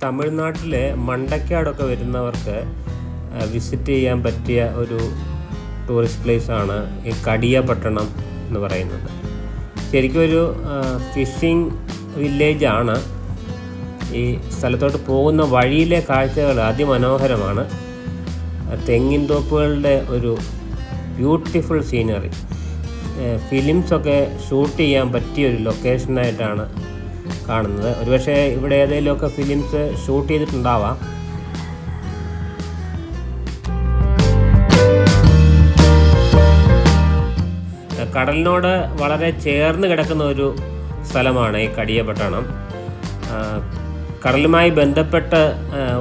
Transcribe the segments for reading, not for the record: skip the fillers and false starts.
തമിഴ്നാട്ടിലെ മണ്ടക്കാടൊക്കെ വരുന്നവർക്ക് വിസിറ്റ് ചെയ്യാൻ പറ്റിയ ഒരു ടൂറിസ്റ്റ് പ്ലേസാണ് ഈ കടിയപട്ടണം എന്ന് പറയുന്നത്. ശരിക്കും ഒരു ഫിഷിംഗ് വില്ലേജാണ്. ഈ സ്ഥലത്തോട്ട് പോകുന്ന വഴിയിലെ കാഴ്ചകൾ അതിമനോഹരമാണ്. തെങ്ങിൻ തോപ്പുകളുടെ ഒരു ബ്യൂട്ടിഫുൾ സീനറി. ഫിലിംസൊക്കെ ഷൂട്ട് ചെയ്യാൻ പറ്റിയൊരു ലൊക്കേഷനായിട്ടാണ് കാണുന്നത്. ഒരുപക്ഷെ ഇവിടെ ഏതെങ്കിലുമൊക്കെ ഫിലിംസ് ഷൂട്ട് ചെയ്തിട്ടുണ്ടാവാം. കടലിനോട് വളരെ ചേർന്ന് കിടക്കുന്ന ഒരു സ്ഥലമാണ് ഈ കടിയപട്ടണം. കടലുമായി ബന്ധപ്പെട്ട്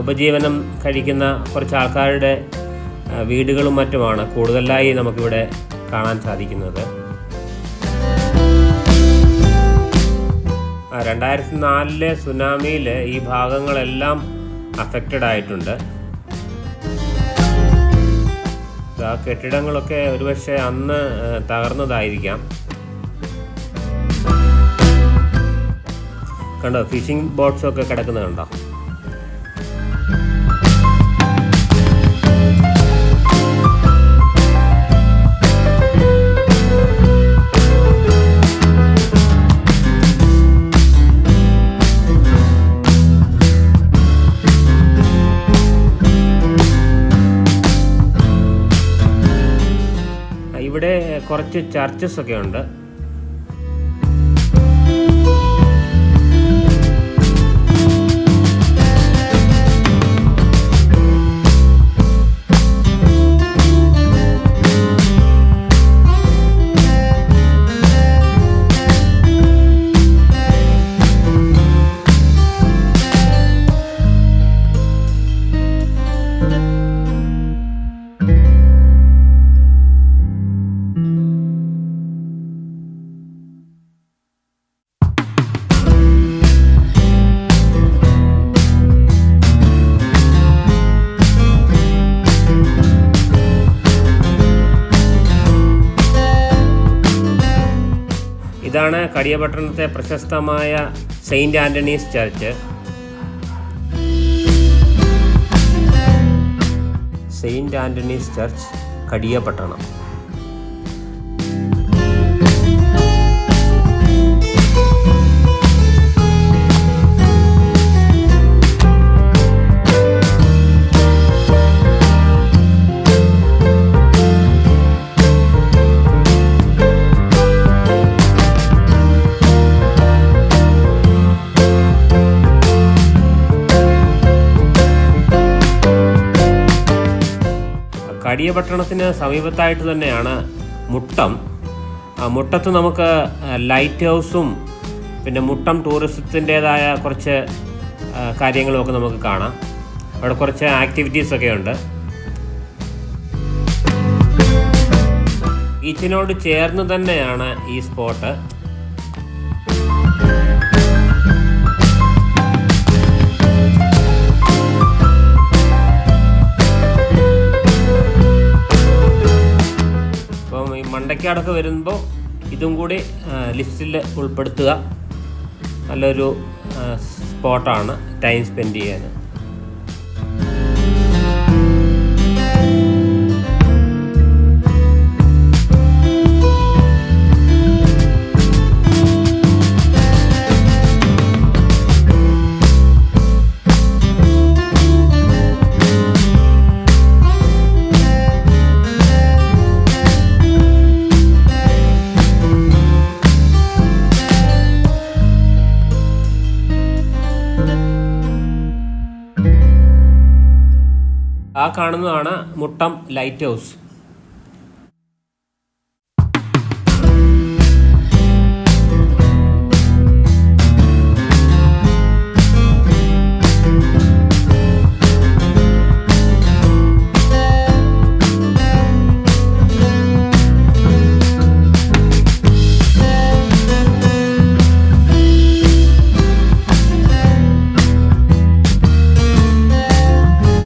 ഉപജീവനം കഴിക്കുന്ന കുറച്ച് ആൾക്കാരുടെ വീടുകളും മറ്റുമാണ് കൂടുതലായി നമുക്കിവിടെ കാണാൻ സാധിക്കുന്നത്. 2004 സുനാമിയിൽ ഈ ഭാഗങ്ങളെല്ലാം അഫക്റ്റഡ് ആയിട്ടുണ്ട്. ആ കെട്ടിടങ്ങളൊക്കെ ഒരുപക്ഷെ അന്ന് തകർന്നതായിരിക്കാം. കണ്ടോ, ഫിഷിംഗ് ബോട്ട്സൊക്കെ കിടക്കുന്നത് കണ്ടോ. ഇവിടെ കുറച്ച് ചർച്ചസ് ഒക്കെ ഉണ്ട്. ഇതാണ് കടിയപട്ടണത്തെ പ്രശസ്തമായ Saint Antony's church. Saint Antony's church, Kadiyapattanam. കടിയപട്ടണത്തിന് സമീപത്തായിട്ട് തന്നെയാണ് മുട്ടം. മുട്ടത്ത് നമുക്ക് ലൈറ്റ് ഹൗസും പിന്നെ മുട്ടം ടൂറിസത്തിൻ്റേതായ കുറച്ച് കാര്യങ്ങളുമൊക്കെ നമുക്ക് കാണാം. അവിടെ കുറച്ച് ആക്ടിവിറ്റീസൊക്കെ ഉണ്ട്. ബീച്ചിനോട് ചേർന്ന് തന്നെയാണ് ഈ സ്പോട്ട്. മണ്ടക്കാടൊക്കെ വരുമ്പോൾ ഇതും കൂടി ലിസ്റ്റിൽ ഉൾപ്പെടുത്തുക. നല്ലൊരു സ്പോട്ടാണ് ടൈം സ്പെൻഡ് ചെയ്യാൻ. ആ കാണുന്നതാണ് മുട്ടം ലൈറ്റ് ഹൗസ്.